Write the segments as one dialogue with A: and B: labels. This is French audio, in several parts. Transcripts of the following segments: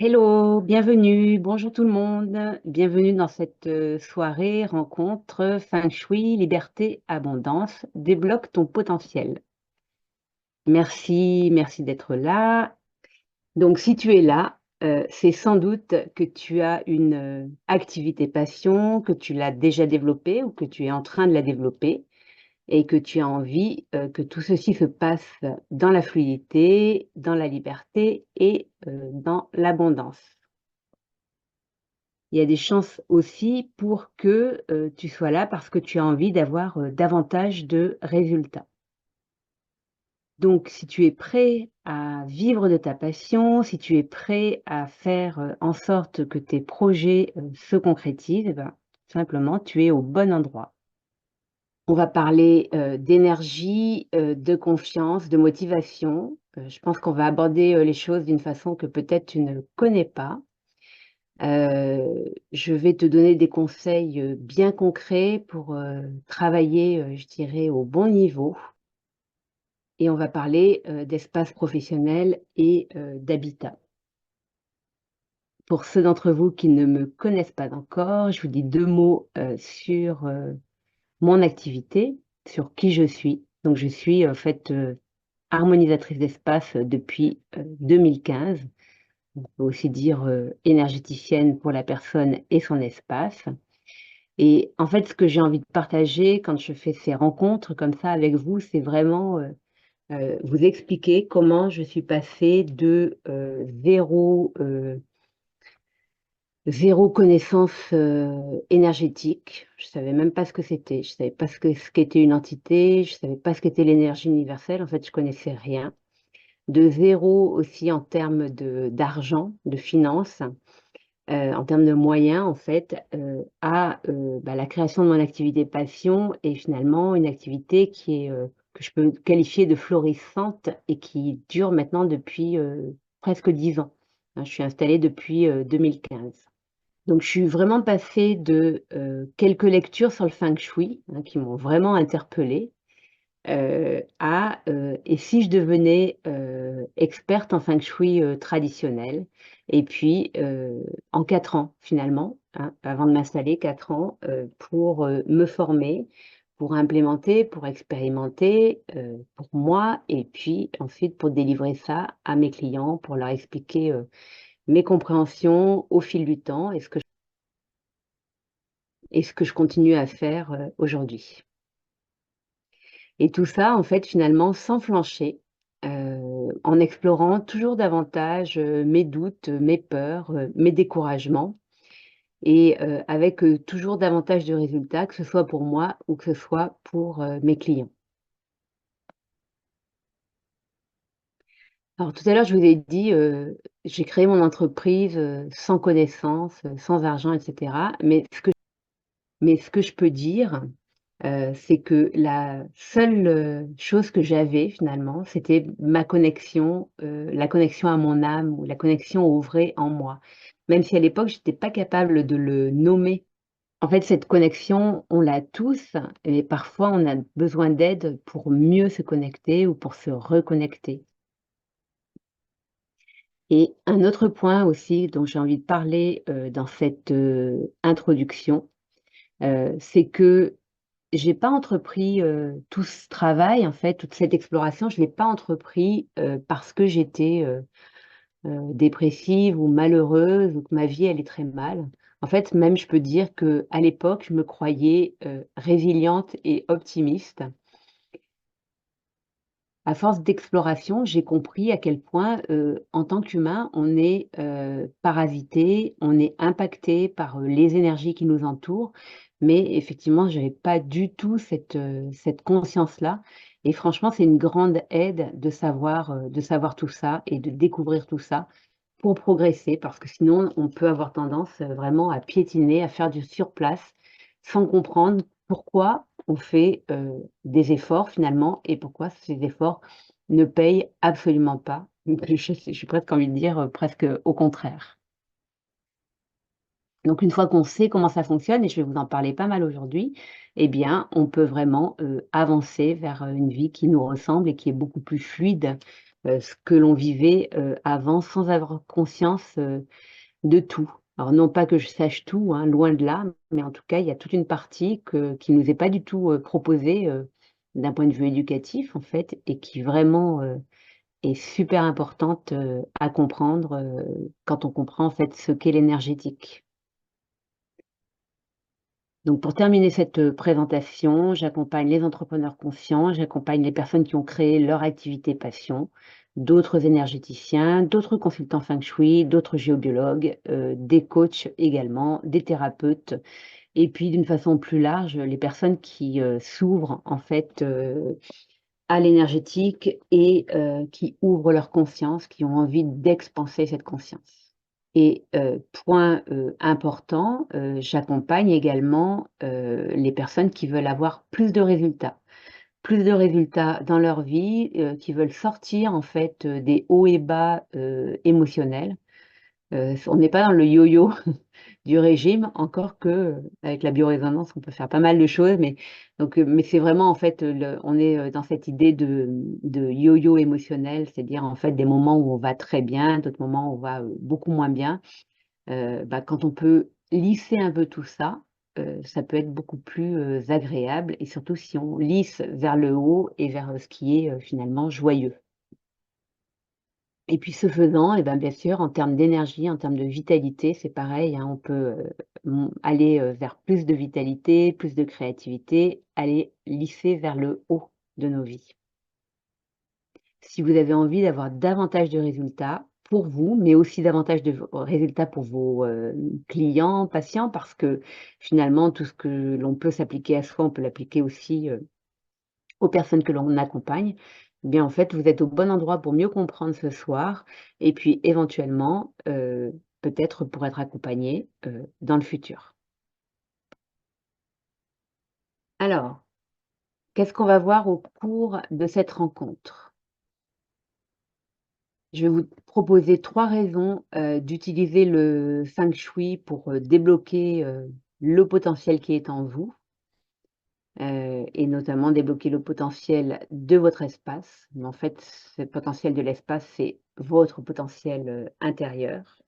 A: Hello, bienvenue, bonjour tout le monde, bienvenue dans cette soirée rencontre Feng Shui, liberté, abondance, débloque ton potentiel. Merci d'être là. Donc si tu es là, c'est sans doute que tu as une activité passion, que tu l'as déjà développée ou que tu es en train de la développer et que tu as envie que tout ceci se passe dans la fluidité, dans la liberté et dans l'abondance. Il y a des chances aussi pour que tu sois là parce que tu as envie d'avoir davantage de résultats. Donc, si tu es prêt à vivre de ta passion, si tu es prêt à faire en sorte que tes projets se concrétisent, eh ben, simplement, tu es au bon endroit. On va parler d'énergie, de confiance, de motivation. Je pense qu'on va aborder les choses d'une façon que peut-être tu ne connais pas. Je vais te donner des conseils, bien concrets pour, travailler, je dirais au bon niveau et on va parler, d'espace professionnel et d'habitat. Pour ceux d'entre vous qui ne me connaissent pas encore, je vous dis 2 mots, sur, mon activité, sur qui je suis. Donc je suis en fait, harmonisatrice d'espace, depuis, 2015. On peut aussi dire, énergéticienne pour la personne et son espace. Et en fait, ce que j'ai envie de partager quand je fais ces rencontres comme ça avec vous, c'est vraiment, vous expliquer comment je suis passée de, 0 connaissance, énergétique. Je savais même pas ce que c'était. Je savais pas ce qu'était une entité, je savais pas ce qu'était l'énergie universelle. En fait, je connaissais rien. De 0 aussi en termes d'argent, de finances. En termes de moyens, en fait, à, la création de mon activité passion et finalement une activité qui est, que je peux qualifier de florissante et qui dure maintenant depuis, presque 10 ans. Hein, je suis installée depuis, 2015. Donc je suis vraiment passée de, quelques lectures sur le feng shui, hein, qui m'ont vraiment interpellée, et si je devenais, experte en feng shui, traditionnel et puis, en 4 ans finalement, hein, avant de m'installer 4 ans, pour, me former, pour implémenter, pour expérimenter, pour moi et puis ensuite pour délivrer ça à mes clients, pour leur expliquer, mes compréhensions au fil du temps et ce que je continue à faire, aujourd'hui. Et tout ça, en fait, finalement, sans flancher, en explorant toujours davantage, mes doutes, mes peurs, mes découragements et avec, toujours davantage de résultats, que ce soit pour moi ou que ce soit pour, mes clients. Alors tout à l'heure, je vous ai dit, j'ai créé mon entreprise, sans connaissance, sans argent et cetera. Mais ce que je peux dire, c'est que la seule, chose que j'avais finalement, c'était ma connexion, la connexion à mon âme ou la connexion au vrai en moi. Même si à l'époque, j'étais pas capable de le nommer. En fait, cette connexion, on l'a tous et parfois on a besoin d'aide pour mieux se connecter ou pour se reconnecter. Et un autre point aussi dont j'ai envie de parler, dans cette, introduction, c'est que j'ai pas entrepris, tout ce travail en fait, toute cette exploration, je l'ai pas entrepris, parce que j'étais, dépressive ou malheureuse ou que ma vie allait très mal. En fait, même je peux dire qu'à l'époque, je me croyais, résiliente et optimiste. À force d'exploration, j'ai compris à quel point, en tant qu'humain, on est, parasité, on est impacté par, les énergies qui nous entourent. Mais effectivement, j'avais pas du tout cette conscience-là et franchement, c'est une grande aide de savoir tout ça et de découvrir tout ça pour progresser. Parce que sinon, on peut avoir tendance, vraiment à piétiner, à faire du surplace, sans comprendre pourquoi on fait, des efforts finalement et pourquoi ces efforts ne payent absolument pas. Donc je suis presque envie de dire, presque au contraire. Donc une fois qu'on sait comment ça fonctionne et je vais vous en parler pas mal aujourd'hui, eh bien, on peut vraiment, avancer vers, une vie qui nous ressemble et qui est beaucoup plus fluide ce que l'on vivait avant sans avoir conscience de tout. Alors non pas que je sache tout, hein, loin de là, mais en tout cas, il y a toute une partie qui nous est pas du tout proposée d'un point de vue éducatif en fait, et qui vraiment est super importante à comprendre quand on comprend en fait ce qu'est l'énergétique. Donc pour terminer cette présentation, j'accompagne les entrepreneurs conscients, j'accompagne les personnes qui ont créé leur activité passion, d'autres énergéticiens, d'autres consultants feng shui, d'autres géobiologues, des coachs également, des thérapeutes et puis d'une façon plus large, les personnes qui s'ouvrent en fait à l'énergétique et qui ouvrent leur conscience, qui ont envie d'expanser cette conscience. Et point important, j'accompagne également les personnes qui veulent avoir plus de résultats. Plus de résultats dans leur vie, qui veulent sortir en fait des hauts et bas émotionnels. On n'est pas dans le yo-yo du régime, encore que, avec la biorésonance, on peut faire pas mal de choses, mais donc mais c'est vraiment en fait, on est, dans cette idée de yo-yo émotionnel, c'est-à-dire en fait des moments où on va très bien, d'autres moments où on va, beaucoup moins bien. Bah, quand on peut lisser un peu tout ça, ça peut être beaucoup plus, agréable et surtout si on lisse vers le haut et vers, ce qui est, finalement joyeux. Et puis ce faisant et ben, bien sûr, en termes d'énergie, en termes de vitalité, c'est pareil, hein, on peut, aller, vers plus de vitalité, plus de créativité, aller lisser vers le haut de nos vies. Si vous avez envie d'avoir davantage de résultats pour vous, mais aussi davantage de résultats pour vos, clients, patients, parce que finalement tout ce que l'on peut s'appliquer à soi, on peut l'appliquer aussi, aux personnes que l'on accompagne, eh bien, en fait, vous êtes au bon endroit pour mieux comprendre ce soir et puis éventuellement, peut-être pour être accompagné, dans le futur. Alors, qu'est-ce qu'on va voir au cours de cette rencontre? Je vais vous proposer 3 raisons, d'utiliser le feng shui pour, débloquer, le potentiel qui est en vous. Et notamment débloquer le potentiel de votre espace. Mais en fait, ce potentiel de l'espace, c'est votre potentiel, intérieur.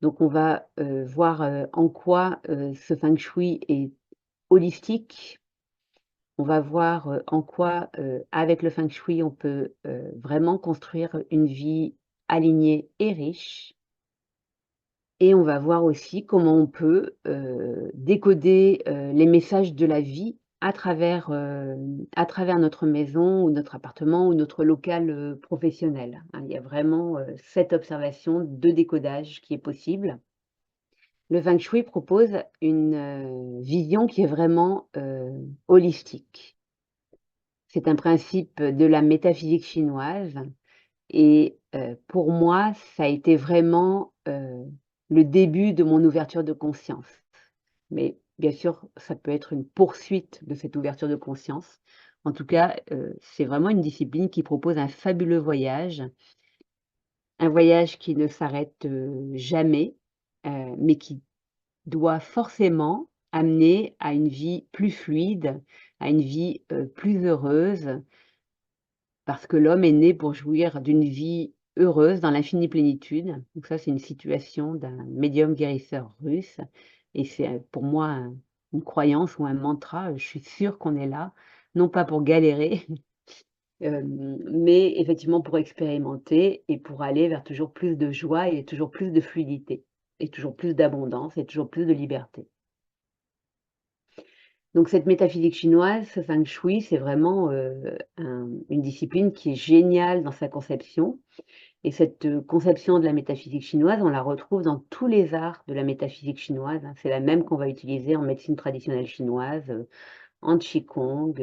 A: Donc on va, voir, en quoi, ce feng shui est holistique. On va voir, en quoi, avec le feng shui, on peut, vraiment construire une vie alignée et riche. Et on va voir aussi comment on peut, décoder, les messages de la vie à travers notre maison ou notre appartement ou notre local, professionnel, hein. Il y a vraiment, cette observation de décodage qui est possible. Le feng shui propose une, vision qui est vraiment, holistique. C'est un principe de la métaphysique chinoise et pour moi, ça a été vraiment, le début de mon ouverture de conscience. Mais bien sûr, ça peut être une poursuite de cette ouverture de conscience. En tout cas, c'est vraiment une discipline qui propose un voyage qui ne s'arrête, jamais, mais qui doit forcément amener à une vie plus fluide, à une vie, plus heureuse, parce que l'homme est né pour jouir d'une vie heureuse dans l'infinie plénitude. Donc ça, c'est une situation d'un médium guérisseur russe et c'est, pour moi une croyance ou un mantra, je suis sûre qu'on est là, non pas pour galérer, mais effectivement pour expérimenter et pour aller vers toujours plus de joie et toujours plus de fluidité et toujours plus d'abondance et toujours plus de liberté. Donc cette métaphysique chinoise, ce feng shui, c'est vraiment, une discipline qui est géniale dans sa conception et cette, conception de la métaphysique chinoise, on la retrouve dans tous les arts de la métaphysique chinoise, hein. C'est la même qu'on va utiliser en médecine traditionnelle chinoise, en qigong,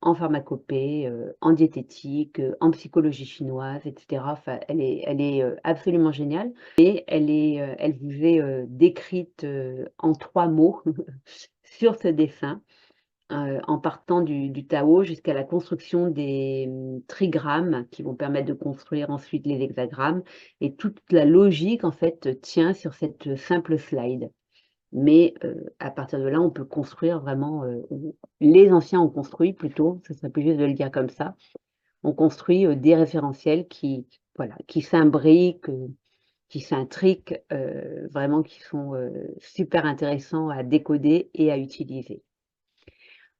A: en pharmacopée, en diététique, en psychologie chinoise et cetera. Enfin, elle est, absolument géniale et elle vous est, décrite, en 3 mots sur ce dessin, en partant du Tao jusqu'à la construction des, trigrammes qui vont permettre de construire ensuite les hexagrammes et toute la logique en fait, tient sur cette, simple slide. Mais, à partir de là, on peut construire vraiment, ou les anciens ont construit plutôt, ce serait plus juste de le dire comme ça, on construit des référentiels voilà, qui s'imbriquent, qui s'intriquent, vraiment qui sont super intéressants à décoder et à utiliser.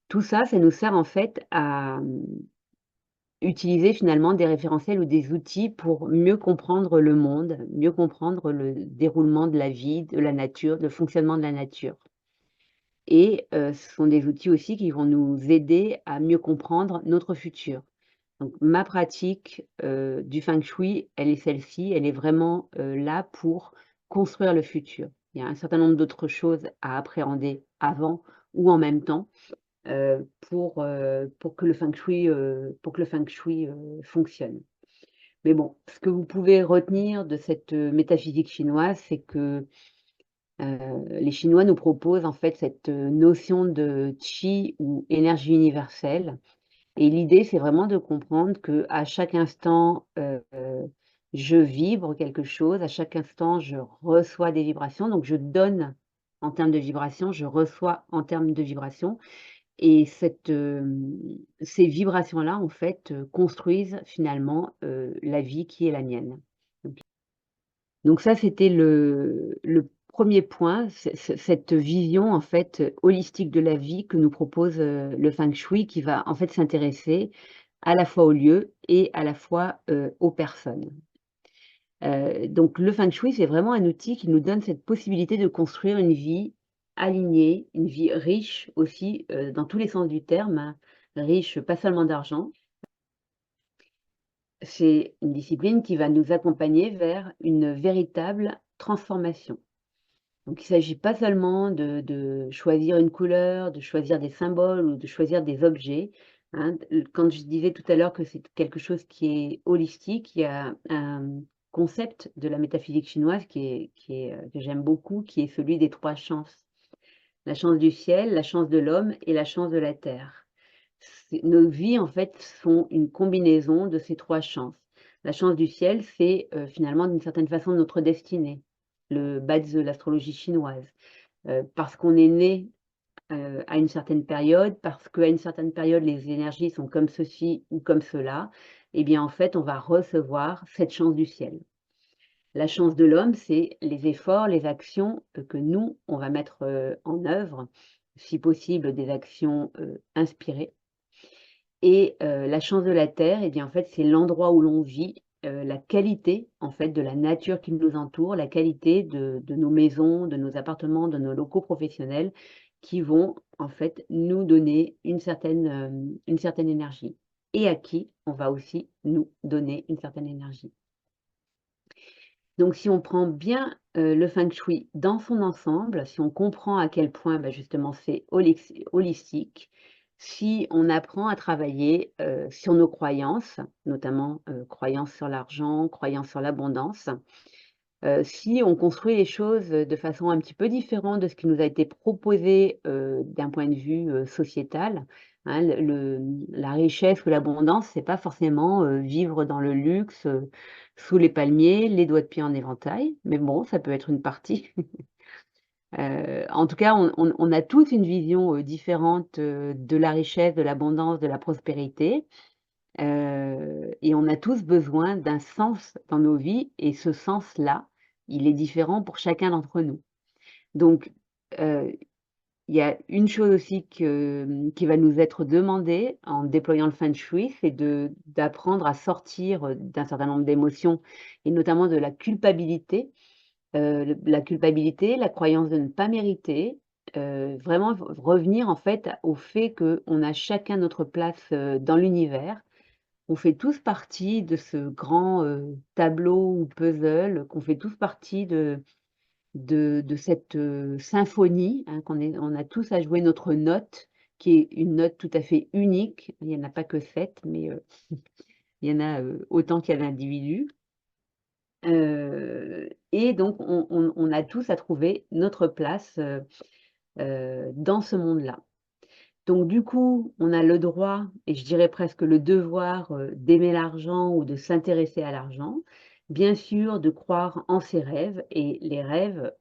A: Tout ça, ça nous sert en fait à utiliser finalement des référentiels ou des outils pour mieux comprendre le monde, mieux comprendre le déroulement de la vie, de la nature, le fonctionnement de la nature. Et ce sont des outils aussi qui vont nous aider à mieux comprendre notre futur. Donc ma pratique, du feng shui, elle est celle-ci, elle est vraiment, là pour construire le futur. Il y a un certain nombre d'autres choses à appréhender avant ou en même temps, pour que le feng shui, fonctionne. Mais bon, ce que vous pouvez retenir de cette, métaphysique chinoise, c'est que, les Chinois nous proposent en fait cette, notion de qi ou énergie universelle et l'idée, c'est vraiment de comprendre qu'à chaque instant, je vibre quelque chose, à chaque instant, je reçois des vibrations, donc je donne en termes de vibrations, je reçois en termes de vibrations et ces vibrations-là, en fait, construisent finalement, la vie qui est la mienne. Donc ça, c'était le 1er point, cette vision, en fait, holistique de la vie que nous propose, le feng shui qui va, en fait, s'intéresser à la fois aux lieux et à la fois, aux personnes. Donc le feng shui, c'est vraiment un outil qui nous donne cette possibilité de construire une vie alignée, une vie riche aussi, dans tous les sens du terme, hein, riche pas seulement d'argent. C'est une discipline qui va nous accompagner vers une véritable transformation. Donc il ne s'agit pas seulement de choisir une couleur, de choisir des symboles ou de choisir des objets, hein. Quand je disais tout à l'heure que c'est quelque chose qui est holistique, il y a un concept de la métaphysique chinoise que j'aime beaucoup, qui est celui des 3 chances. La chance du ciel, la chance de l'homme et la chance de la terre. Nos vies, en fait, sont une combinaison de ces 3 chances. La chance du ciel, c'est, finalement, d'une certaine façon, notre destinée, le bas de l'astrologie chinoise. Parce qu'on est né, à une certaine période, parce qu'à une certaine période, les énergies sont comme ceci ou comme cela, et bien, en fait, on va recevoir cette chance du ciel. La chance de l'homme, c'est les efforts, les actions, que nous, on va mettre, en œuvre, si possible des actions, inspirées. Et la chance de la terre, eh bien, en fait, c'est l'endroit où l'on vit, la qualité, en fait, de la nature qui nous entoure, la qualité de nos maisons, de nos appartements, de nos locaux professionnels qui vont, en fait, nous donner une certaine énergie et à qui on va aussi nous donner une certaine énergie. Donc si on prend bien, le feng shui dans son ensemble, si on comprend à quel point, bah, justement c'est holistique, si on apprend à travailler, sur nos croyances, notamment, croyances sur l'argent, croyances sur l'abondance, si on construit les choses, de façon un petit peu différente de ce qui nous a été proposé, d'un point de vue, sociétal, hein, la richesse ou l'abondance, c'est pas forcément, vivre dans le luxe, sous les palmiers, les doigts de pied en éventail, mais bon, ça peut être une partie. En tout cas, on a tous une vision, différente, de la richesse, de l'abondance, de la prospérité, et on a tous besoin d'un sens dans nos vies et ce sens-là, il est différent pour chacun d'entre nous. Donc, heu, il y a une chose aussi qui va nous être demandée en déployant le feng shui, c'est d'apprendre à sortir, d'un certain nombre d'émotions et notamment de la culpabilité. La culpabilité, la croyance de ne pas mériter, vraiment revenir en fait au fait qu'on a chacun notre place, dans l'univers. On fait tous partie de ce grand, tableau ou puzzle, qu'on fait tous partie de cette, symphonie, hein, on a tous à jouer notre note, qui est une note tout à fait unique. Il y en a pas que 7, mais, il y en a, autant qu'il y a d'individus. Et donc on a tous à trouver notre place, dans ce monde-là. Donc du coup, on a le droit et je dirais presque le devoir, d'aimer l'argent ou de s'intéresser à l'argent. Bien sûr, de croire en ses rêves et les rêves,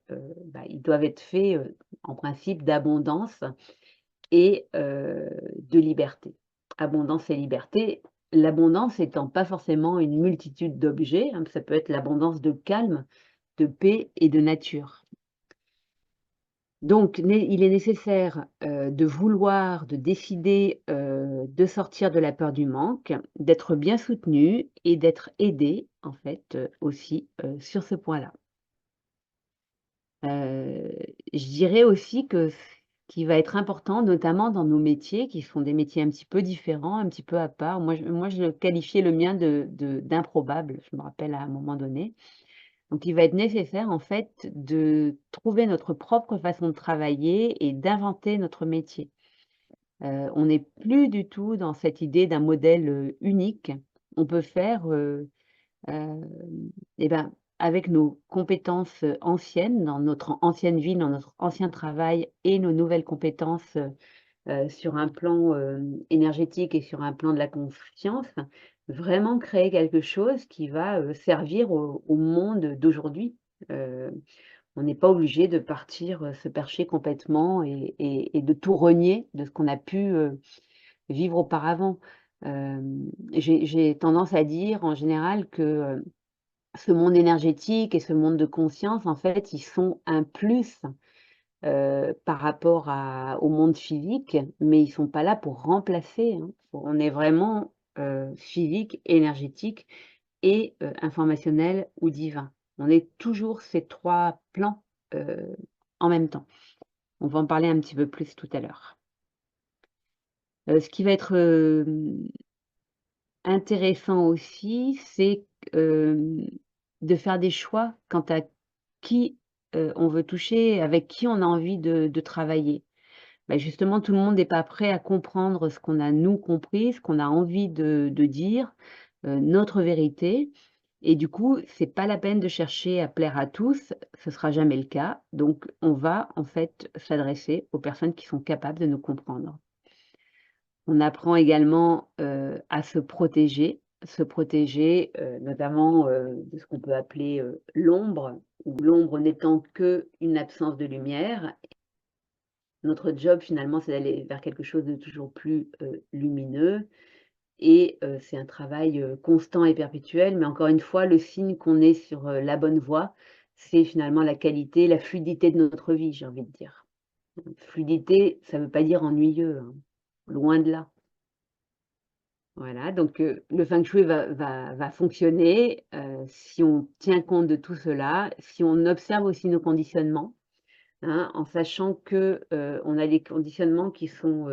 A: bah, ils doivent être faits, en principe d'abondance et de liberté. Abondance et liberté, l'abondance étant pas forcément une multitude d'objets, hein, ça peut être l'abondance de calme, de paix et de nature. Donc il est nécessaire, de vouloir, de décider, de sortir de la peur du manque, d'être bien soutenu et d'être aidé, en fait, aussi, sur ce point-là. Heu, je dirais aussi que ce qui va être important, notamment dans nos métiers, qui sont des métiers un petit peu différents, un petit peu à part. Moi, je qualifiais le mien d'improbable, je me rappelle à un moment donné. Donc il va être nécessaire, en fait, de trouver notre propre façon de travailler et d'inventer notre métier. On n'est plus du tout dans cette idée d'un modèle, unique. On peut faire, Hem et ben, avec nos compétences, anciennes, dans notre ancienne vie, dans notre ancien travail et nos nouvelles compétences, sur un plan, énergétique et sur un plan de la conscience, vraiment créer quelque chose qui va, servir au monde d'aujourd'hui. Heu, on n'est pas obligé de partir, se percher complètement et de tout renier de ce qu'on a pu, vivre auparavant. J'ai tendance à dire en général que, ce monde énergétique et ce monde de conscience, en fait, ils sont un plus, par rapport au monde physique, mais ils sont pas là pour remplacer, hein. On est vraiment, physique, énergétique et informationnel ou divin. On est toujours ces 3 plans, heu, en même temps. On va en parler un petit peu plus tout à l'heure. Ce qui va être, intéressant aussi, c'est de faire des choix quant à qui, on veut toucher, avec qui on a envie de travailler. Bah, justement, tout le monde n'est pas prêt à comprendre ce qu'on a nous compris, ce qu'on a envie de dire, notre vérité et du coup, c'est pas la peine de chercher à plaire à tous, ce sera jamais le cas. Donc on va en fait s'adresser aux personnes qui sont capables de nous comprendre. On apprend également, à se protéger, notamment, de ce qu'on peut appeler, l'ombre, où l'ombre n'étant qu'une absence de lumière. Notre job finalement, c'est d'aller vers quelque chose de toujours plus, lumineux et c'est un travail, constant et perpétuel, mais encore une fois, le signe qu'on est sur, la bonne voie, c'est finalement la qualité, la fluidité de notre vie, j'ai envie de dire. Fluidité, ça ne veut pas dire ennuyeux, hein, loin de là. Voilà, donc le feng shui va fonctionner, si on tient compte de tout cela, si on observe aussi nos conditionnements, hein, en sachant que, on a des conditionnements qui sont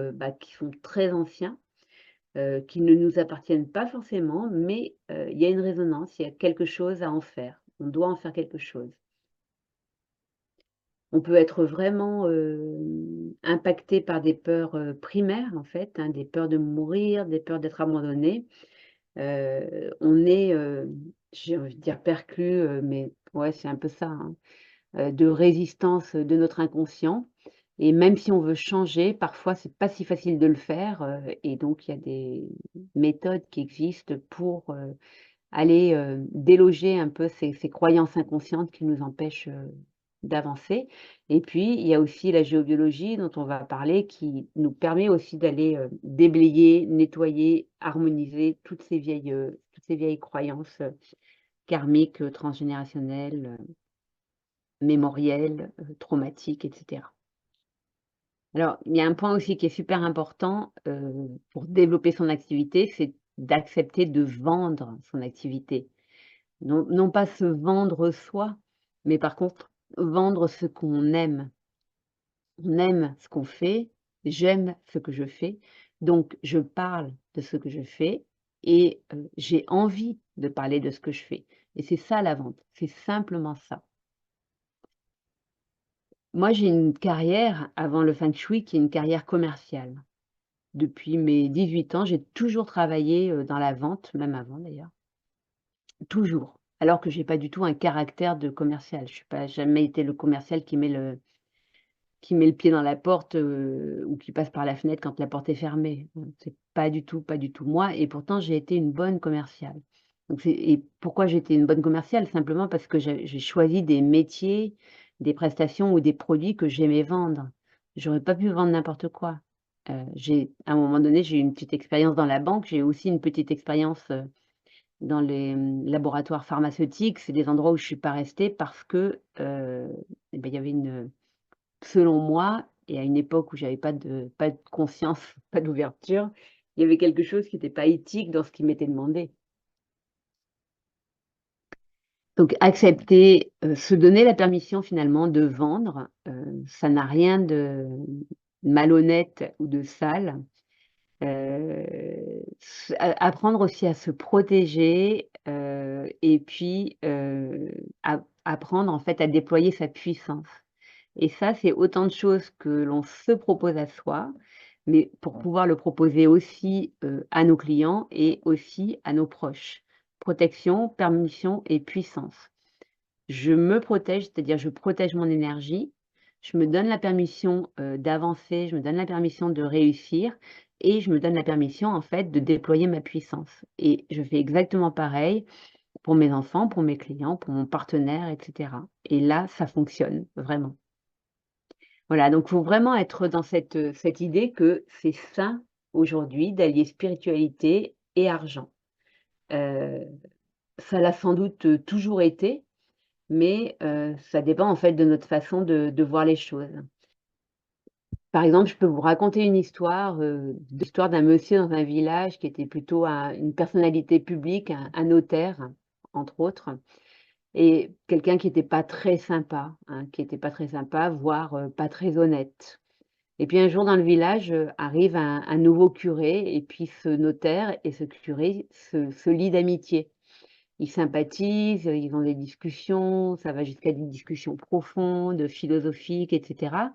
A: très anciens, qui ne nous appartiennent pas forcément, mais il y a une résonance, il y a quelque chose à en faire. On doit en faire quelque chose. On peut être vraiment, impacté par des peurs, primaires en fait, hein, des peurs de mourir, des peurs d'être abandonné. On est, j'ai envie de dire perclus, mais ouais, c'est un peu ça, hein, de résistance, de notre inconscient et même si on veut changer, parfois c'est pas si facile de le faire, et donc il y a des méthodes qui existent pour, aller, déloger un peu ces croyances inconscientes qui nous empêchent, d'avancer et puis il y a aussi la géobiologie dont on va parler qui nous permet aussi d'aller, déblayer, nettoyer, harmoniser toutes ces vieilles croyances, karmiques, transgénérationnelles, mémorielles, traumatiques et cetera. Alors, il y a un point aussi qui est super important, pour développer son activité, c'est d'accepter de vendre son activité. Non pas se vendre soi, mais par contre vendre ce qu'on aime. On aime ce qu'on fait, j'aime ce que je fais, donc je parle de ce que je fais et j'ai envie de parler de ce que je fais et c'est ça la vente, c'est simplement ça. Moi, j'ai une carrière avant le feng shui qui est une carrière commerciale. Depuis mes 18 ans, j'ai toujours travaillé, dans la vente, même avant d'ailleurs, toujours. Alors que j'ai pas du tout un caractère de commercial. Je suis pas jamais été le commercial qui met le pied dans la porte, ou qui passe par la fenêtre quand la porte est fermée. C'est pas du tout moi et pourtant j'ai été une bonne commerciale. Donc c'est et pourquoi j'ai été une bonne commerciale? Simplement parce que j'ai choisi des métiers, des prestations ou des produits que j'aimais vendre. J'aurais pas pu vendre n'importe quoi. À un moment donné, j'ai eu une petite expérience dans la banque, j'ai aussi une petite expérience, dans les, laboratoires pharmaceutiques. C'est des endroits où je suis pas restée parce que, et bah, il y avait selon moi et à une époque où j'avais pas de conscience, pas d'ouverture, il y avait quelque chose qui était pas éthique dans ce qui m'était demandé. Donc accepter, se donner la permission finalement de vendre, ça n'a rien de malhonnête ou de sale. Apprendre aussi à se protéger, et puis, apprendre en fait à déployer sa puissance. Et ça, c'est autant de choses que l'on se propose à soi, mais pour pouvoir le proposer aussi, à nos clients et aussi à nos proches. Protection, permission et puissance. Je me protège, c'est-à-dire je protège mon énergie, je me donne la permission, d'avancer, je me donne la permission de réussir et je me donne la permission, en fait, de déployer ma puissance et je fais exactement pareil pour mes enfants, pour mes clients, pour mon partenaire et cetera et là, ça fonctionne, vraiment. Voilà, donc il faut vraiment être dans cette idée que c'est sain, aujourd'hui, d'allier spiritualité et argent. Heu, Ça l'a sans doute, toujours été, mais ça dépend en fait de notre façon de voir les choses. Par exemple, je peux vous raconter une histoire, l'histoire d'un monsieur dans un village qui était plutôt une personnalité publique, un notaire, entre autres et quelqu'un qui était pas très sympa, hein, qui était pas très sympa, voire, pas très honnête et puis un jour dans le village, arrive un nouveau curé et puis ce notaire et ce curé se lient d'amitié. Ils sympathisent, ils ont des discussions, ça va jusqu'à des discussions profondes, philosophiques et cetera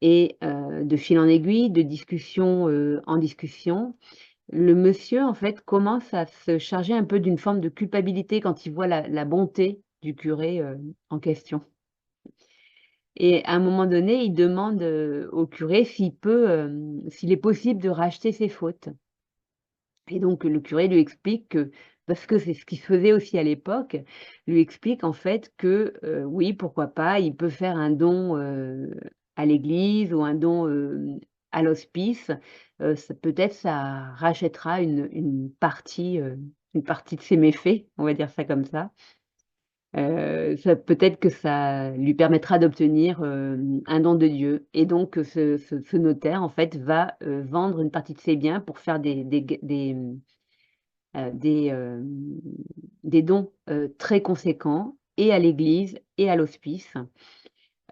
A: et de fil en aiguille, de discussion, en discussion, le monsieur, en fait, commence à se charger un peu d'une forme de culpabilité quand il voit la bonté du curé, en question et à un moment donné, il demande, au curé s'il est possible de racheter ses fautes. Et donc le curé lui explique que parce que c'est ce qui se faisait aussi à l'époque, lui explique en fait que, oui, pourquoi pas, il peut faire un don, à l'église ou un don, à l'hospice, ça peut-être ça rachètera une partie de ses méfaits, on va dire ça comme ça. Ça peut-être que ça lui permettra d'obtenir, un don de Dieu et donc ce notaire en fait va, vendre une partie de ses biens pour faire des, des dons, très conséquents et à l'église et à l'hospice.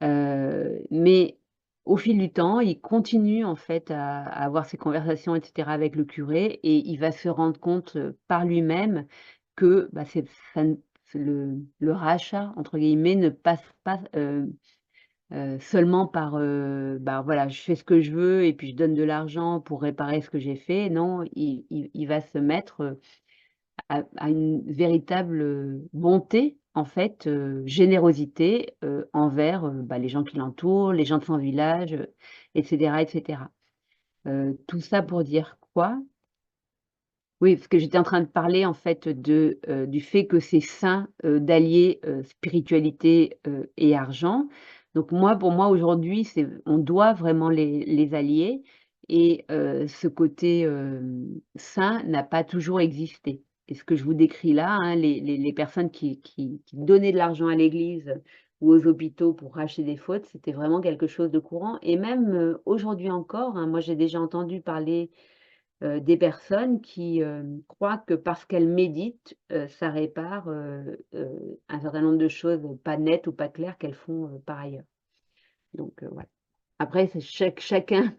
A: Mais au fil du temps, il continue en fait à avoir ces conversations et cetera avec le curé et il va se rendre compte, par lui-même que, bah, c'est ça ne c'est le «rachat» entre guillemets ne passe pas, seulement par, bah, voilà, je fais ce que je veux et puis je donne de l'argent pour réparer ce que j'ai fait. Non, il va se mettre, à une véritable, bonté, en fait, générosité, envers, bah, les gens qui l'entourent, les gens de son village, et cetera, et cetera. Tout ça pour dire quoi? Oui, parce que j'étais en train de parler, en fait, du fait que c'est sain, d'allier, spiritualité, et argent. Donc moi, pour moi, aujourd'hui, on doit vraiment les allier et ce côté, sain n'a pas toujours existé et ce que je vous décris là, hein, les personnes qui donnaient de l'argent à l'église ou aux hôpitaux pour racheter des fautes, c'était vraiment quelque chose de courant et même, aujourd'hui encore, hein, moi, j'ai déjà entendu parler des personnes qui, croient que parce qu'elles méditent, ça répare, un certain nombre de choses pas nettes ou pas claires qu'elles font, par ailleurs. Donc, voilà. Après c'est chacun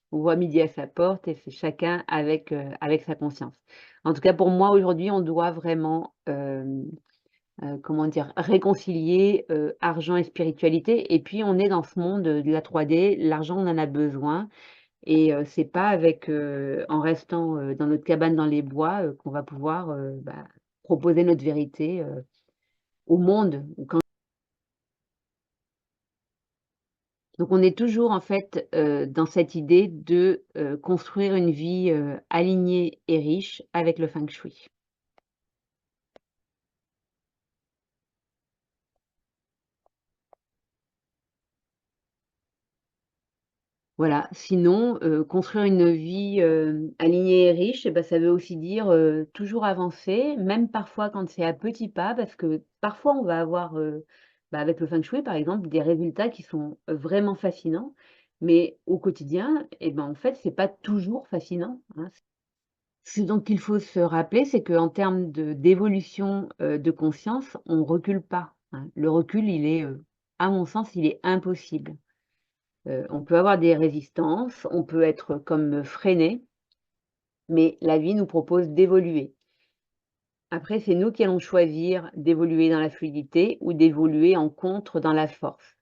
A: voit midi à sa porte et c'est chacun avec sa conscience. En tout cas pour moi aujourd'hui, on doit vraiment, comment dire? Réconcilier, argent et spiritualité et puis on est dans ce monde, de la 3D, l'argent on en a besoin et c'est pas en restant, dans notre cabane dans les bois, qu'on va pouvoir, bah, proposer notre vérité, au monde. Donc on est toujours en fait, dans cette idée de, construire une vie, alignée et riche avec le feng shui. Voilà, sinon, construire une vie, alignée et riche et bah, ça veut aussi dire, toujours avancer, même parfois quand c'est à petits pas, parce que parfois on va avoir, bah, avec le feng shui par exemple, des résultats qui sont, vraiment fascinants, mais au quotidien et ben, en fait, c'est pas toujours fascinant, hein. Ce dont il faut se rappeler, c'est qu'en termes d'évolution, de conscience, on recule pas, hein. Le recul, il est, à mon sens, il est impossible. On peut avoir des résistances, on peut être comme freiné, mais la vie nous propose d'évoluer. Après, c'est nous qui allons choisir d'évoluer dans la fluidité ou d'évoluer en contre dans la force.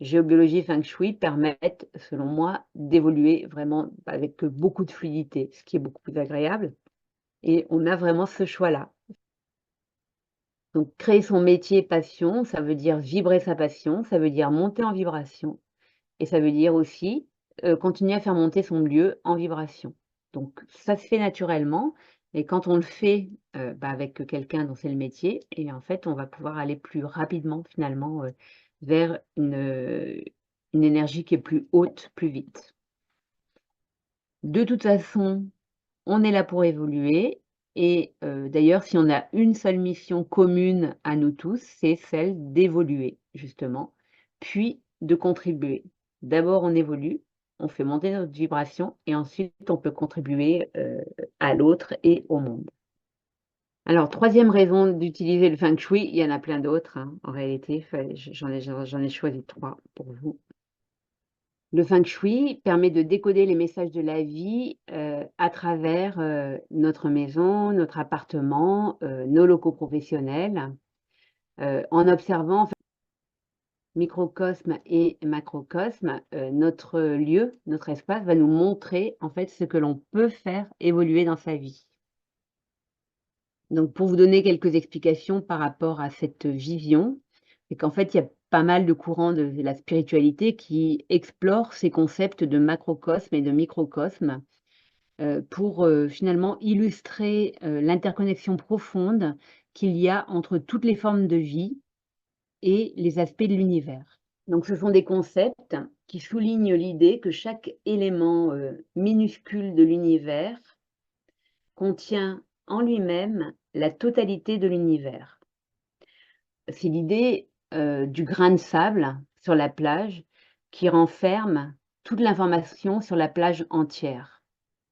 A: Géobiologie et Feng Shui permettent, selon moi, d'évoluer vraiment avec beaucoup de fluidité, ce qui est beaucoup plus agréable et on a vraiment ce choix-là. Donc créer son métier passion, ça veut dire vibrer sa passion, ça veut dire monter en vibration. Et ça veut dire aussi, continuer à faire monter son lieu en vibration. Donc ça se fait naturellement et quand on le fait, bah, avec quelqu'un dont c'est le métier et en fait, on va pouvoir aller plus rapidement finalement, vers une énergie qui est plus haute, plus vite. De toute façon, on est là pour évoluer et d'ailleurs, si on a une seule mission commune à nous tous, c'est celle d'évoluer justement, puis de contribuer. D'abord, on évolue, on fait monter notre vibration et ensuite on peut contribuer, à l'autre et au monde. Alors troisième raison d'utiliser le feng shui, il y en a plein d'autres, hein, en réalité, j'en ai choisi 3 pour vous. Le feng shui permet de décoder les messages de la vie, à travers, notre maison, notre appartement, nos locaux professionnels, en observant en fait microcosme et macrocosme, notre lieu, notre espace va nous montrer en fait ce que l'on peut faire évoluer dans sa vie. Donc pour vous donner quelques explications par rapport à cette vision, c'est qu'en fait, il y a pas mal de courants de la spiritualité qui explorent ces concepts de macrocosme et de microcosme, pour, finalement illustrer, l'interconnexion profonde qu'il y a entre toutes les formes de vie et les aspects de l'univers. Donc ce sont des concepts qui soulignent l'idée que chaque élément, minuscule de l'univers contient en lui-même la totalité de l'univers. C'est l'idée, du grain de sable sur la plage qui renferme toute l'information sur la plage entière,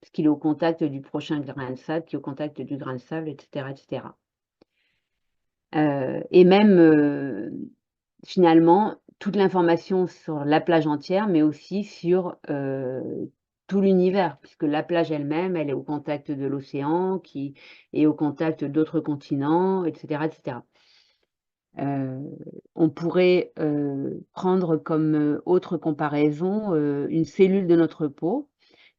A: parce qu'il est au contact du prochain grain de sable, qui est au contact du grain de sable et cetera et cetera. Et même, finalement, toute l'information sur la plage entière, mais aussi sur, tout l'univers, puisque la plage elle-même, elle est au contact de l'océan, qui est au contact d'autres continents, et cetera et cetera. On pourrait, prendre comme, autre comparaison, une cellule de notre peau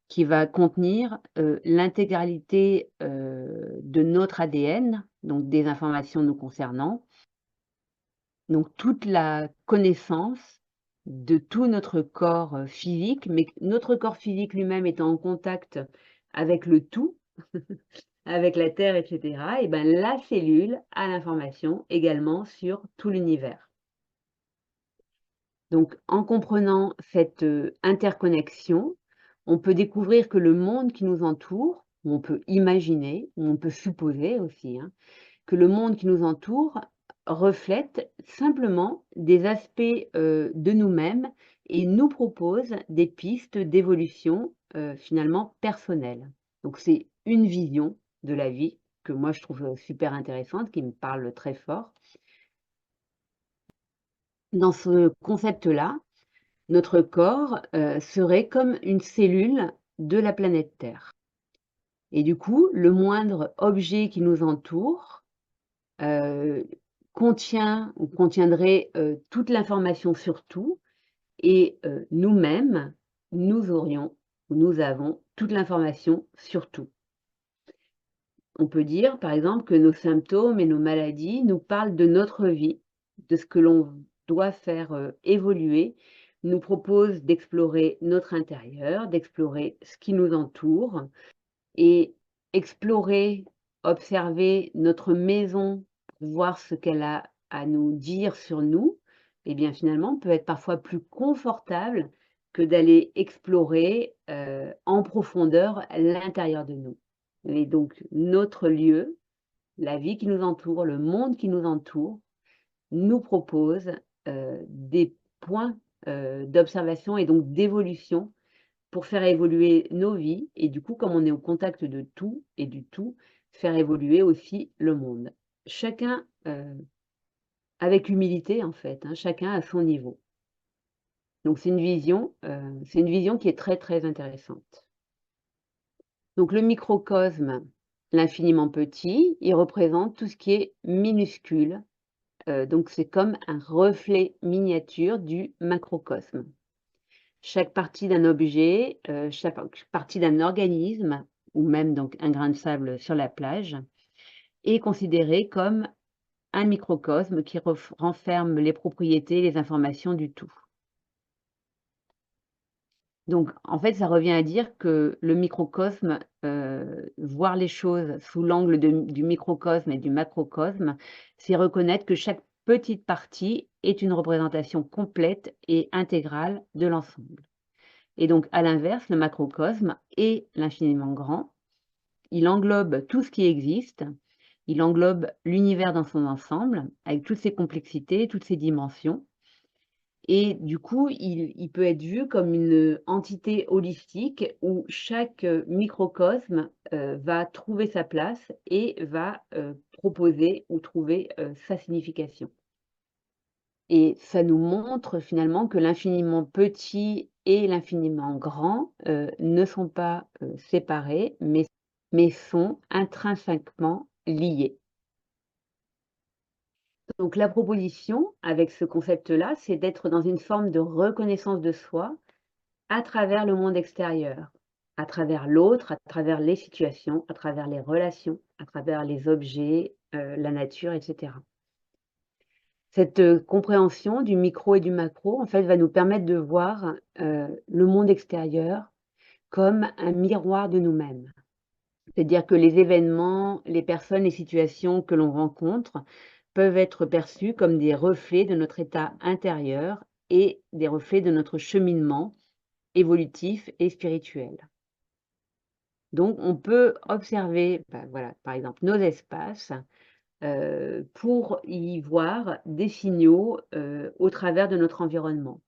A: qui va contenir, l'intégralité, de notre ADN, donc des informations nous concernant. Donc toute la connaissance de tout notre corps, physique, mais notre corps physique lui-même étant en contact avec le tout, avec la terre et cetera et ben la cellule a l'information également sur tout l'univers. Donc en comprenant cette, interconnexion, on peut découvrir que le monde qui nous entoure, ou on peut imaginer, ou on peut supposer aussi, hein, que le monde qui nous entoure reflète simplement des aspects, de nous-mêmes et nous propose des pistes d'évolution, finalement personnelles. Donc c'est une vision de la vie que moi je trouve, super intéressante, qui me parle très fort. Dans ce concept-là, notre corps, serait comme une cellule de la planète Terre et du coup, le moindre objet qui nous entoure, heu, contient ou contiendrait, toute l'information sur tout et nous-mêmes, nous aurions ou nous avons toute l'information sur tout. On peut dire, par exemple, que nos symptômes et nos maladies nous parlent de notre vie, de ce que l'on doit faire, évoluer, nous proposent d'explorer notre intérieur, d'explorer ce qui nous entoure et explorer, observer notre maison pour voir ce qu'elle a à nous dire sur nous et bien, finalement, peut être parfois plus confortable que d'aller explorer en profondeur l'intérieur de nous. Et donc notre lieu, la vie qui nous entoure, le monde qui nous entoure, nous propose des points d'observation et donc d'évolution pour faire évoluer nos vies et du coup, comme on est au contact de tout et du tout, faire évoluer aussi le monde. Chacun avec humilité en fait, hein, chacun à son niveau. Donc c'est une vision qui est très, très intéressante. Donc le microcosme, l'infiniment petit, il représente tout ce qui est minuscule, donc c'est comme un reflet miniature du macrocosme. Chaque partie d'un objet, chaque partie d'un organisme ou même donc un grain de sable sur la plage est considéré comme un microcosme qui renferme les propriétés, les informations du tout. Donc en fait, ça revient à dire que le microcosme, voir les choses sous l'angle du microcosme et du macrocosme, c'est reconnaître que chaque petite partie est une représentation complète et intégrale de l'ensemble. Et donc à l'inverse, le macrocosme est l'infiniment grand. Il englobe tout ce qui existe, il englobe l'univers dans son ensemble, avec toutes ses complexités, toutes ses dimensions. Et du coup, il peut être vu comme une entité holistique où chaque microcosme va trouver sa place et va proposer ou trouver sa signification. Et ça nous montre finalement que l'infiniment petit et l'infiniment grand ne sont pas séparés, mais sont intrinsèquement liés. Donc la proposition avec ce concept-là, c'est d'être dans une forme de reconnaissance de soi à travers le monde extérieur, à travers l'autre, à travers les situations, à travers les relations, à travers les objets, la nature, etc. Cette compréhension du micro et du macro, en fait, va nous permettre de voir le monde extérieur comme un miroir de nous-mêmes. C'est-à-dire que les événements, les personnes, les situations que l'on rencontre peuvent être perçus comme des reflets de notre état intérieur et des reflets de notre cheminement évolutif et spirituel. Donc on peut observer, voilà, par exemple, nos espaces, pour y voir des signaux, au travers de notre environnement.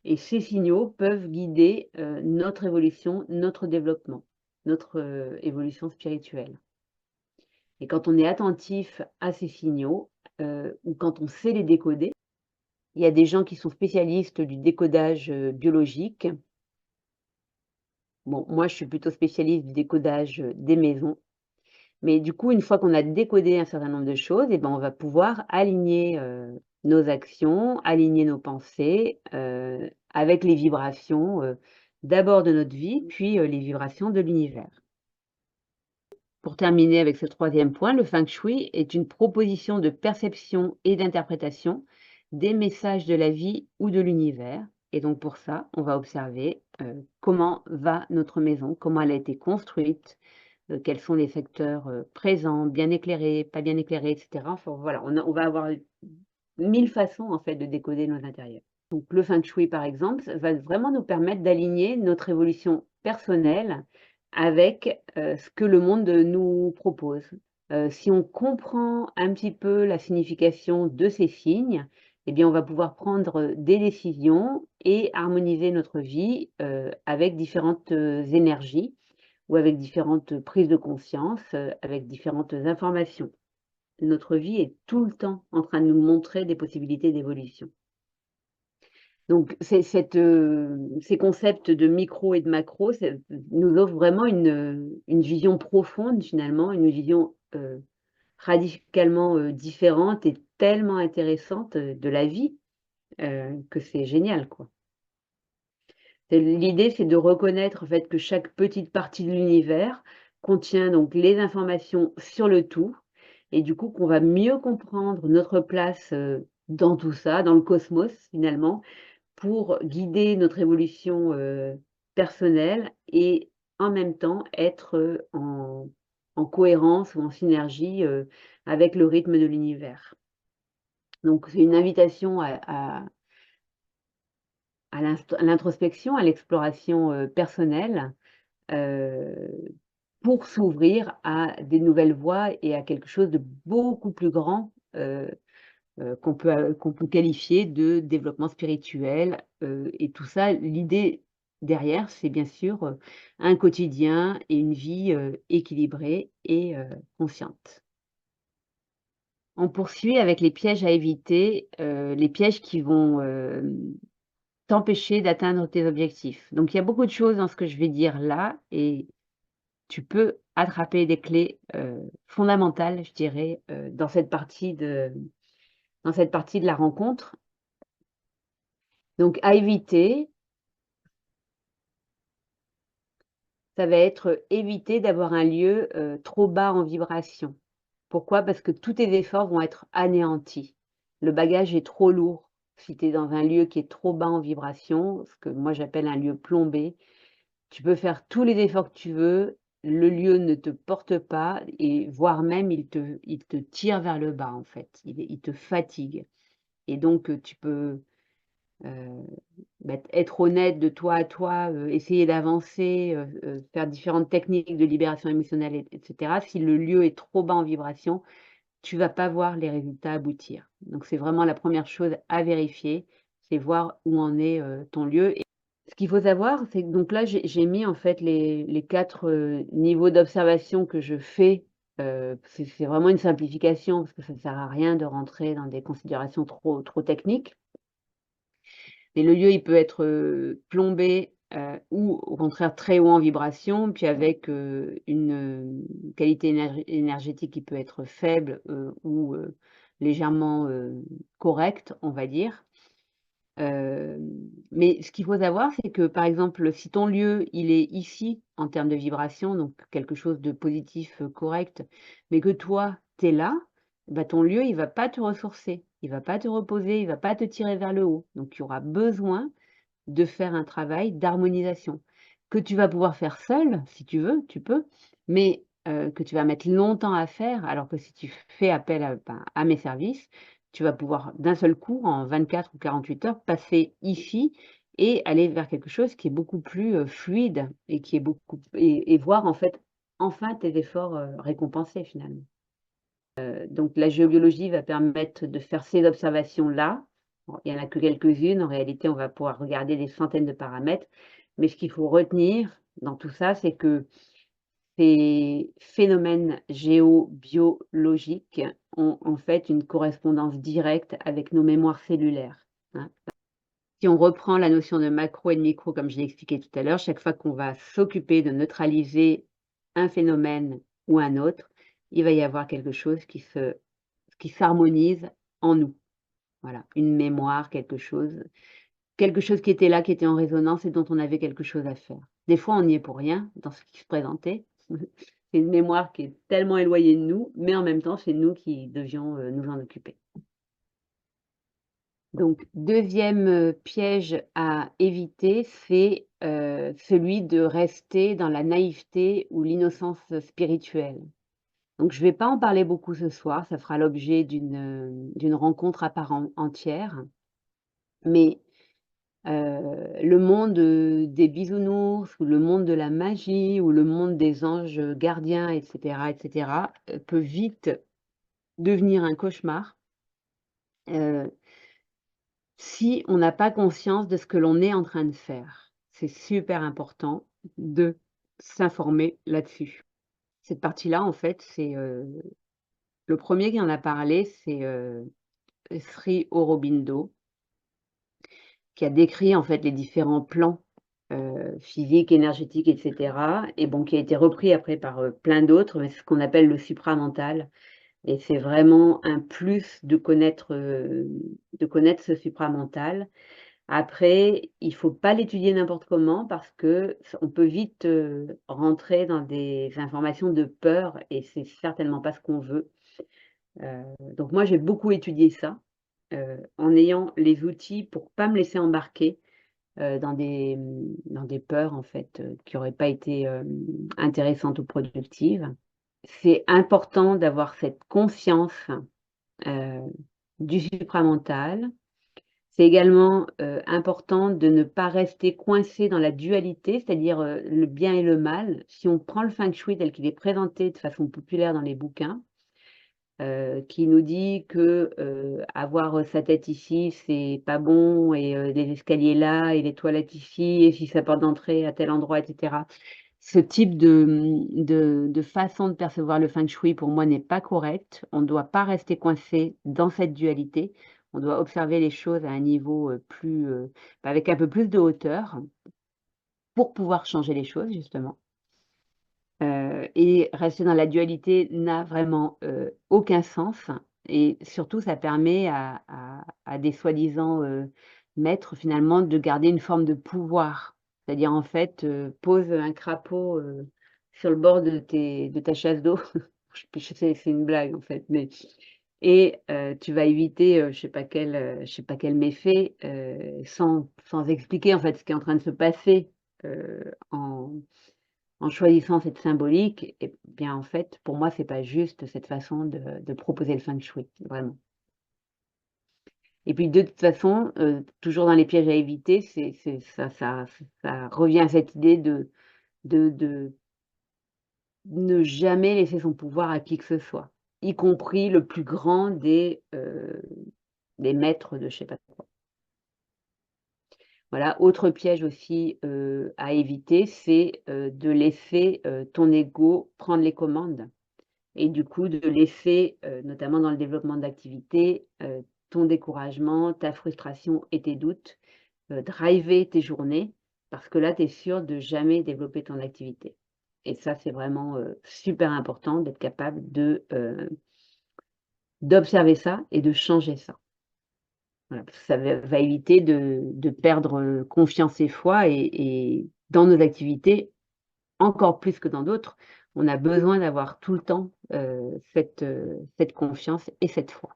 A: Et ces signaux peuvent guider, notre évolution, notre développement, notre, évolution spirituelle. Et quand on est attentif à ces signaux, ou quand on sait les décoder, il y a des gens qui sont spécialistes du décodage, biologique. Bon, moi, je suis plutôt spécialiste du décodage, des maisons. Mais du coup, une fois qu'on a décodé un certain nombre de choses, et ben, on va pouvoir aligner, nos actions, aligner nos pensées, avec les vibrations, d'abord de notre vie, puis, les vibrations de l'univers. Pour terminer avec ce troisième point, le feng shui est une proposition de perception et d'interprétation des messages de la vie ou de l'univers. Et donc pour ça, on va observer comment va notre maison, comment elle a été construite, quels sont les secteurs présents, bien éclairés, pas bien éclairés, etc. Enfin, voilà, on va avoir 1000 façons en fait de décoder nos intérieurs. Donc le feng shui, par exemple, va vraiment nous permettre d'aligner notre évolution personnelle avec ce que le monde nous propose. Si on comprend un petit peu la signification de ces signes, eh bien, on va pouvoir prendre des décisions et harmoniser notre vie avec différentes énergies ou avec différentes prises de conscience, avec différentes informations. Notre vie est tout le temps en train de nous montrer des possibilités d'évolution. Donc ces concepts de micro et de macro, nous offrent vraiment une vision profonde finalement, une vision, radicalement, différente et tellement intéressante, de la vie, que c'est génial, quoi. L'idée, c'est de reconnaître en fait que chaque petite partie de l'univers contient donc les informations sur le tout et du coup qu'on va mieux comprendre notre place, dans tout ça, dans le cosmos finalement, pour guider notre évolution, personnelle et en même temps être, en cohérence ou en synergie, avec le rythme de l'univers. Donc c'est une invitation à l'introspection, à l'exploration personnelle, euh, pour s'ouvrir à des nouvelles voies et à quelque chose de beaucoup plus grand qu'on peut qualifier de développement spirituel. Et tout ça, l'idée derrière, c'est bien sûr un quotidien et une vie équilibrée et consciente. On poursuit avec les pièges à éviter, les pièges qui vont t'empêcher d'atteindre tes objectifs. Donc il y a beaucoup de choses dans ce que je vais dire là et tu peux attraper des clés fondamentales, je dirais, dans cette partie de la rencontre. Donc à éviter, ça va être éviter d'avoir un lieu trop bas en vibration. Pourquoi? Parce que tous tes efforts vont être anéantis. Le bagage est trop lourd si tu es dans un lieu qui est trop bas en vibration, ce que moi j'appelle un lieu plombé. Tu peux faire tous les efforts que tu veux, le lieu ne te porte pas et voire même il te tire vers le bas en fait, il te fatigue et donc tu peux, heu, être honnête de toi à toi, essayer d'avancer, faire différentes techniques de libération émotionnelle et cetera. Si le lieu est trop bas en vibration, tu vas pas voir les résultats aboutir. Donc c'est vraiment la première chose à vérifier, c'est voir où en est, ton lieu. Ce qu'il faut savoir, c'est que donc là, j'ai mis en fait les 4 niveaux d'observation que je fais, c'est vraiment une simplification parce que ça ne sert à rien de rentrer dans des considérations trop techniques. Mais le lieu, il peut être, plombé, ou au contraire très haut en vibration, puis avec, qualité énergétique qui peut être faible, ou, légèrement, correcte, on va dire. Mais ce qu'il faut savoir, c'est que, par exemple, si ton lieu, il est ici en termes de vibration, donc quelque chose de positif, correct, mais que toi, tu es là, bah, ton lieu, il va pas te ressourcer, il va pas te reposer, il va pas te tirer vers le haut. Donc il y aura besoin de faire un travail d'harmonisation que tu vas pouvoir faire seul, si tu veux, tu peux, mais que tu vas mettre longtemps à faire, alors que si tu fais appel à mes services, tu vas pouvoir d'un seul coup, en 24 ou 48 heures, passer ici et aller vers quelque chose qui est beaucoup plus, fluide et qui est beaucoup et voir en fait, enfin tes efforts, récompensés finalement. Donc la géobiologie va permettre de faire ces observations-là. Bon, il y en a que quelques-unes, en réalité, on va pouvoir regarder des centaines de paramètres, mais ce qu'il faut retenir dans tout ça, c'est que ces phénomènes géobiologiques ont en fait une correspondance directe avec nos mémoires cellulaires, hein. Si on reprend la notion de macro et de micro comme je l'ai expliqué tout à l'heure, chaque fois qu'on va s'occuper de neutraliser un phénomène ou un autre, il va y avoir quelque chose qui s'harmonise en nous. Voilà, une mémoire, quelque chose qui était là, qui était en résonance et dont on avait quelque chose à faire. Des fois, on n'y est pour rien dans ce qui se présentait. C'est une mémoire qui est tellement éloignée de nous, mais en même temps, c'est nous qui devions, nous en occuper. Donc 2e, piège à éviter, c'est, celui de rester dans la naïveté ou l'innocence spirituelle. Donc je ne vais pas en parler beaucoup ce soir, ça fera l'objet d'une rencontre à part entière. Mais, le monde, des bisounours ou le monde de la magie ou le monde des anges, gardiens et cetera, peut vite devenir un cauchemar, heu, si on n'a pas conscience de ce que l'on est en train de faire. C'est super important de s'informer là-dessus. Cette partie-là, en fait, c'est, le premier qui en a parlé, c'est, Sri Aurobindo, qui a décrit en fait les différents plans, physiques, énergétiques et cetera et bon, qui a été repris après par, plein d'autres, mais c'est ce qu'on appelle le supramental et c'est vraiment un plus de connaître ce supramental. Après, il faut pas l'étudier n'importe comment parce que s on peut vite, rentrer dans des informations de peur et c'est certainement pas ce qu'on veut. Donc moi, j'ai beaucoup étudié ça, en ayant les outils pour pas me laisser embarquer, dans des peurs en fait, qui auraient pas été, intéressantes ou productives. C'est important d'avoir cette conscience, heu, du supramental. C'est également important de ne pas rester coincé dans la dualité, c'est-à-dire le bien et le mal. Si on prend le feng shui tel qu'il est présenté de façon populaire dans les bouquins, qui nous dit que avoir sa tête ici, c'est pas bon, et les escaliers là, et les toilettes ici, et si sa porte d'entrée à tel endroit, et cetera. Ce type de façon de percevoir le feng shui, pour moi, n'est pas correct. On ne doit pas rester coincé dans cette dualité. On doit observer les choses à un niveau, plus, avec un peu plus de hauteur pour pouvoir changer les choses, justement. Et rester dans la dualité n'a vraiment, aucun sens, et surtout ça permet à des soi-disant, maîtres, finalement, de garder une forme de pouvoir. C'est-à-dire, en fait, pose un crapaud, sur le bord de ta chasse d'eau. Je sais, c'est une blague, en fait, mais et tu vas éviter, je sais pas quel méfait, sans expliquer, en fait, ce qui est en train de se passer, en choisissant cette symbolique. Et bien, en fait, pour moi, c'est pas juste cette façon de proposer le feng shui, vraiment. Et puis, de toute façon, toujours dans les pièges à éviter, c'est ça revient à cette idée de ne jamais laisser son pouvoir à qui que ce soit, y compris le plus grand des maîtres de je sais pas quoi. Voilà, autre piège aussi, à éviter, c'est, de laisser, ton ego prendre les commandes. Et du coup, de laisser, notamment dans le développement d'activités, ton découragement, ta frustration et tes doutes, driver tes journées, parce que là, tu es sûr de jamais développer ton activité. Et ça, c'est vraiment, super important d'être capable d'observer ça et de changer ça. Voilà, parce que ça va éviter de perdre, confiance et foi, et dans nos activités, encore plus que dans d'autres, on a besoin d'avoir tout le temps, cette confiance et cette foi.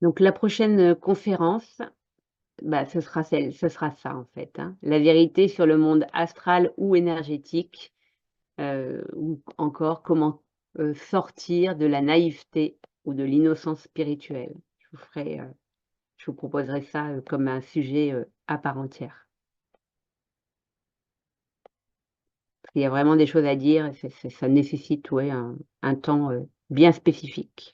A: Donc la prochaine, conférence, bah, ce sera ça, en fait, hein. La vérité sur le monde astral ou énergétique, ou encore comment, sortir de la naïveté ou de l'innocence spirituelle. Je vous proposerai ça, comme un sujet, à part entière. Il y a vraiment des choses à dire, et ça nécessite, ouais, un temps, bien spécifique.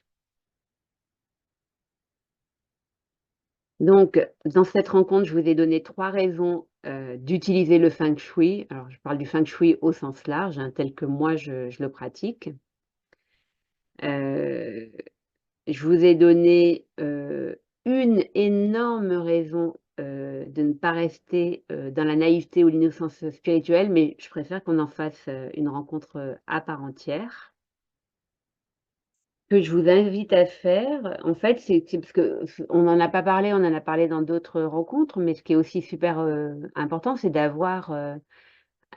A: Donc, dans cette rencontre, je vous ai donné 3 raisons, d'utiliser le feng shui. Alors, je parle du feng shui au sens large, hein, tel que moi je le pratique. Heu, je vous ai donné, une énorme raison, de ne pas rester, dans la naïveté ou l'innocence spirituelle, mais je préfère qu'on en fasse, une rencontre, à part entière. Que je vous invite à faire, en fait, c'est parce que on n'en a pas parlé, on en a parlé dans d'autres rencontres, mais ce qui est aussi super, important, c'est d'avoir,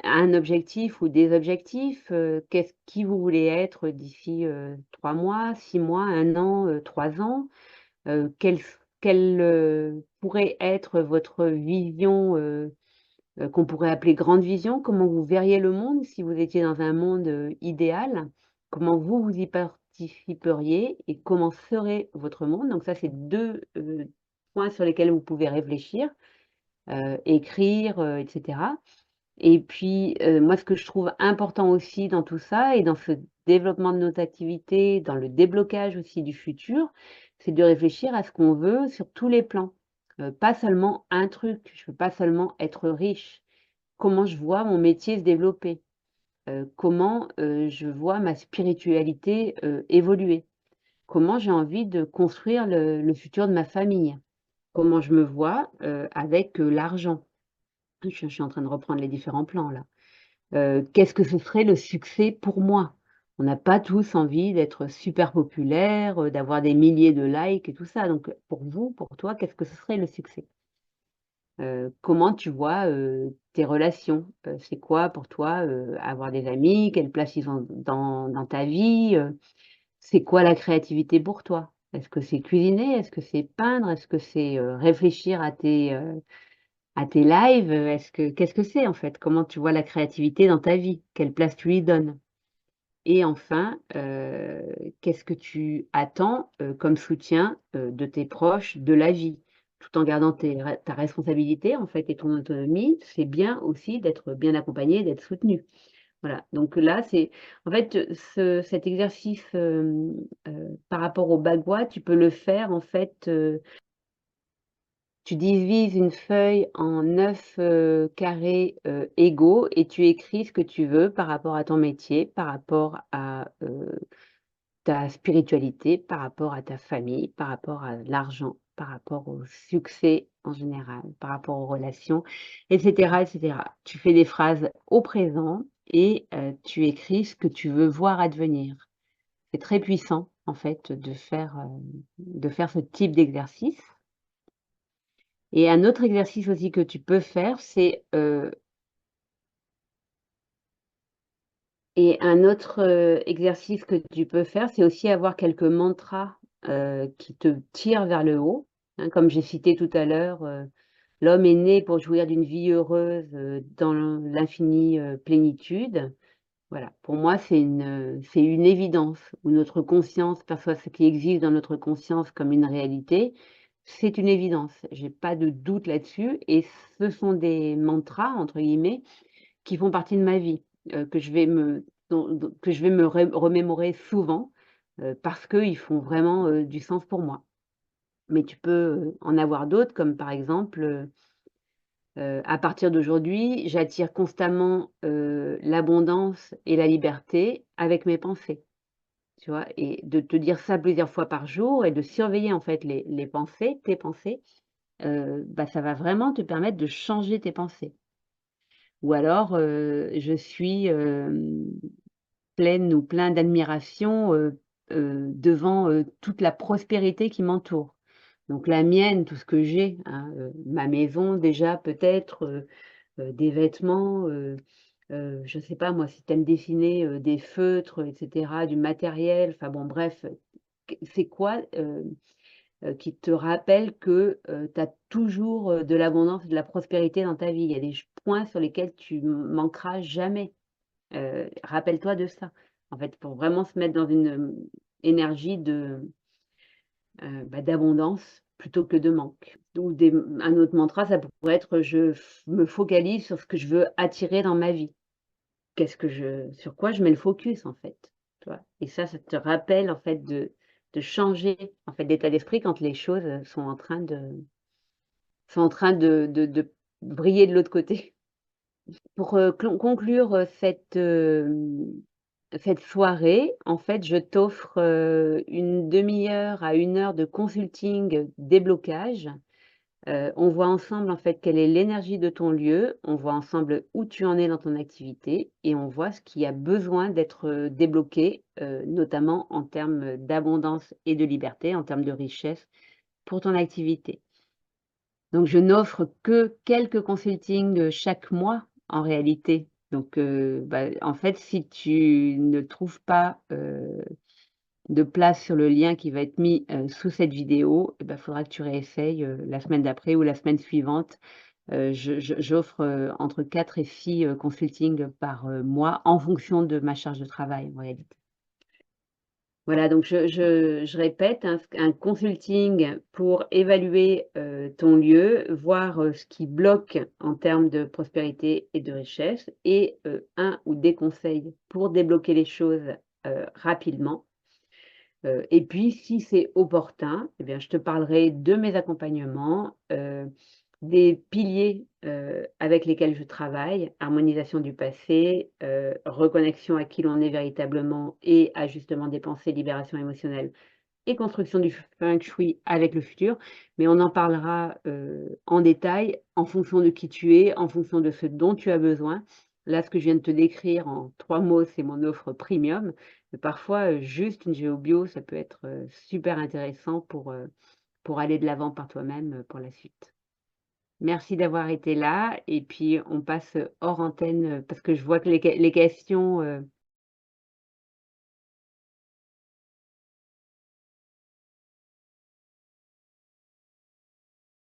A: un objectif ou des objectifs. Qu'est-ce qui vous voulez être d'ici, 3 mois, 6 mois, 1 an, 3 ans? Quelle pourrait être votre vision, qu'on pourrait appeler grande vision? Comment vous verriez le monde si vous étiez dans un monde, idéal? Comment vous y participeriez et comment serait votre monde? Donc ça, c'est 2 points sur lesquels vous pouvez réfléchir, écrire, et cetera. Et puis, moi, ce que je trouve important aussi dans tout ça et dans ce développement de nos activités, dans le déblocage aussi du futur, c'est de réfléchir à ce qu'on veut sur tous les plans. Pas seulement un truc, je veux pas seulement être riche. Comment je vois mon métier se développer? Comment, je vois ma spiritualité, évoluer? Comment j'ai envie de construire le futur de ma famille? Comment je me vois, avec, l'argent? Je suis en train de reprendre les différents plans là. Qu'est-ce que ce serait le succès pour moi? On n'a pas tous envie d'être super populaire, d'avoir des milliers de likes et tout ça. Donc, pour vous, pour toi, qu'est-ce que ce serait le succès? Comment tu vois, tes relations? C'est quoi pour toi, avoir des amis? Quelle place ils ont dans ta vie? C'est quoi la créativité pour toi? Est-ce que c'est cuisiner? Est-ce que c'est peindre? Est-ce que c'est, réfléchir à tes lives? Qu'est-ce que c'est en fait? Comment tu vois la créativité dans ta vie? Quelle place tu lui donnes? Et enfin, qu'est-ce que tu attends, comme soutien, de tes proches, de la vie? Tout en gardant ta responsabilité, en fait, et ton autonomie, c'est bien aussi d'être bien accompagné, d'être soutenu. Voilà, donc là, c'est en fait, cet exercice, par rapport au bagua, tu peux le faire, en fait, tu divises une feuille en 9 carrés, égaux et tu écris ce que tu veux par rapport à ton métier, par rapport à, ta spiritualité, par rapport à ta famille, par rapport à l'argent, par rapport au succès en général, par rapport aux relations, et cetera, et cetera. Tu fais des phrases au présent et tu écris ce que tu veux voir advenir. C'est très puissant, en fait, de faire ce type d'exercice. Et un autre exercice aussi que tu peux faire, c'est, et un autre, exercice que tu peux faire, c'est aussi avoir quelques mantras, qui te tirent vers le haut, hein. Comme j'ai cité tout à l'heure, «L'homme est né pour jouir d'une vie heureuse, dans l'infinie, plénitude». Voilà, pour moi, c'est une évidence où notre conscience perçoit ce qui existe dans notre conscience comme une réalité. C'est une évidence, j'ai pas de doute là-dessus et ce sont des «mantras» entre guillemets qui font partie de ma vie, que je vais me dont que je vais me remémorer souvent, parce qu'ils font vraiment, du sens pour moi. Mais tu peux, en avoir d'autres comme par exemple, à partir d'aujourd'hui, j'attire constamment, l'abondance et la liberté avec mes pensées, tu vois? Et de te dire ça plusieurs fois par jour et de surveiller en fait les pensées, tes pensées, bah, ça va vraiment te permettre de changer tes pensées. Ou alors, je suis, pleine ou plein d'admiration, devant, toute la prospérité qui m'entoure. Donc la mienne, tout ce que j'ai, hein, ma maison déjà peut-être, des vêtements, je sais pas moi, si tu aimes dessiner, des feutres, et cetera, du matériel, enfin bon bref, c'est quoi, qui te rappelle que, tu as toujours, de l'abondance et de la prospérité dans ta vie? Il y a des points sur lesquels tu manqueras jamais. Rappelle-toi de ça, en fait, pour vraiment se mettre dans une, énergie de, bah, d'abondance plutôt que de manque. Ou un autre mantra, ça pourrait être: «Je me focalise sur ce que je veux attirer dans ma vie». Sur quoi je mets le focus, en fait, tu vois? Et ça te rappelle, en fait, de changer, en fait, d'état d'esprit quand les choses, sont en train de briller de l'autre côté. Pour, conclure, cette soirée, en fait, je t'offre, une demi heure à 1 heure de consulting déblocage. On voit ensemble, en fait, quelle est l'énergie de ton lieu, on voit ensemble où tu en es dans ton activité et on voit ce qui a besoin d'être, débloqué, notamment en termes d'abondance et de liberté, en termes de richesse pour ton activité. Donc je n'offre que quelques consultings, chaque mois en réalité. Donc bah, en fait, si tu ne trouves pas, de place sur le lien qui va être mis, sous cette vidéo, il faudra que tu réessayes, la semaine d'après ou la semaine suivante. J'offre, entre 4 et 6 consultings par, mois en fonction de ma charge de travail en réalité. Voilà, donc je répète, hein, un consulting pour évaluer, ton lieu, voir, ce qui bloque en termes de prospérité et de richesse et un ou des conseils pour débloquer les choses, rapidement. Et puis si c'est opportun, eh bien je te parlerai de mes accompagnements, des piliers, avec lesquels je travaille, harmonisation du passé, reconnexion à qui l'on est véritablement et ajustement des pensées, libération émotionnelle et construction du feng shui avec le futur. Mais on en parlera, en détail en fonction de qui tu es, en fonction de ce dont tu as besoin. Là, ce que je viens de te décrire en 3 mots, c'est mon offre premium. Mais parfois, juste une géobio, ça peut être, super intéressant pour aller de l'avant par toi-même, pour la suite. Merci d'avoir été là et puis on passe hors antenne, parce que je vois que les questions,